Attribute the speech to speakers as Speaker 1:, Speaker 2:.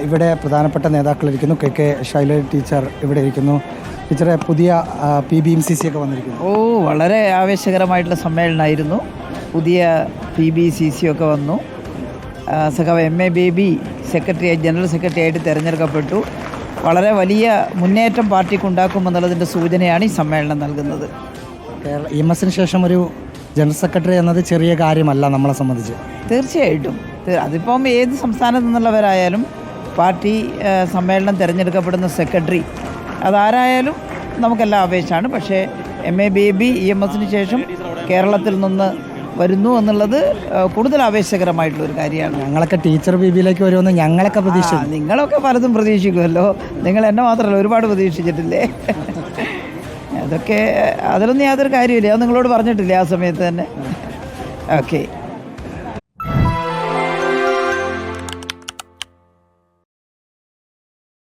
Speaker 1: ഇവിടെ പ്രധാനപ്പെട്ട നേതാക്കളിരിക്കുന്നു. K Shailaja teacher ഇവിടെ ഇരിക്കുന്നു. ടീച്ചറെ, പുതിയ PBMCC ഒക്കെ വന്നിരിക്കുന്നു.
Speaker 2: വളരെ ആവേശകരമായിട്ടുള്ള സമ്മേളനമായിരുന്നു. പുതിയ PBCC ഒക്കെ വന്നു. സഖാവ് MA ബേബി ജനറൽ സെക്രട്ടറി ആയിട്ട് തിരഞ്ഞെടുക്കപ്പെട്ടു. വളരെ വലിയ മുന്നേറ്റം പാർട്ടിക്ക് ഉണ്ടാക്കുമെന്നുള്ളതിൻ്റെ സൂചനയാണ് ഈ സമ്മേളനം നൽകുന്നത്.
Speaker 1: EMSന് ശേഷം ഒരു ജനറൽ സെക്രട്ടറി എന്നത് ചെറിയ കാര്യമല്ല നമ്മളെ സംബന്ധിച്ച്.
Speaker 2: തീർച്ചയായിട്ടും അതിപ്പം ഏത് സംസ്ഥാനത്തു നിന്നുള്ളവരായാലും പാർട്ടി സമ്മേളനം തിരഞ്ഞെടുക്കപ്പെടുന്ന സെക്രട്ടറി അതാരായാലും നമുക്കെല്ലാം ആവേശമാണ്. പക്ഷേ MA ബേബി EMSന് ശേഷം കേരളത്തിൽ നിന്ന് വരുന്നു എന്നുള്ളത് കൂടുതൽ ആവേശകരമായിട്ടുള്ളൊരു കാര്യമാണ്.
Speaker 1: ഞങ്ങളൊക്കെ ടീച്ചർ BBയിലേക്ക് വരുമെന്ന് ഞങ്ങളൊക്കെ പ്രതീക്ഷിച്ചു.
Speaker 2: നിങ്ങളൊക്കെ പലതും പ്രതീക്ഷിക്കുമല്ലോ. നിങ്ങൾ എന്നെ മാത്രമല്ല, ഒരുപാട് പ്രതീക്ഷിച്ചിട്ടില്ലേ? അതൊക്കെ അതിലൊന്നും യാതൊരു കാര്യമില്ല. അത് നിങ്ങളോട് പറഞ്ഞിട്ടില്ലേ ആ സമയത്ത് തന്നെ? ഓക്കെ.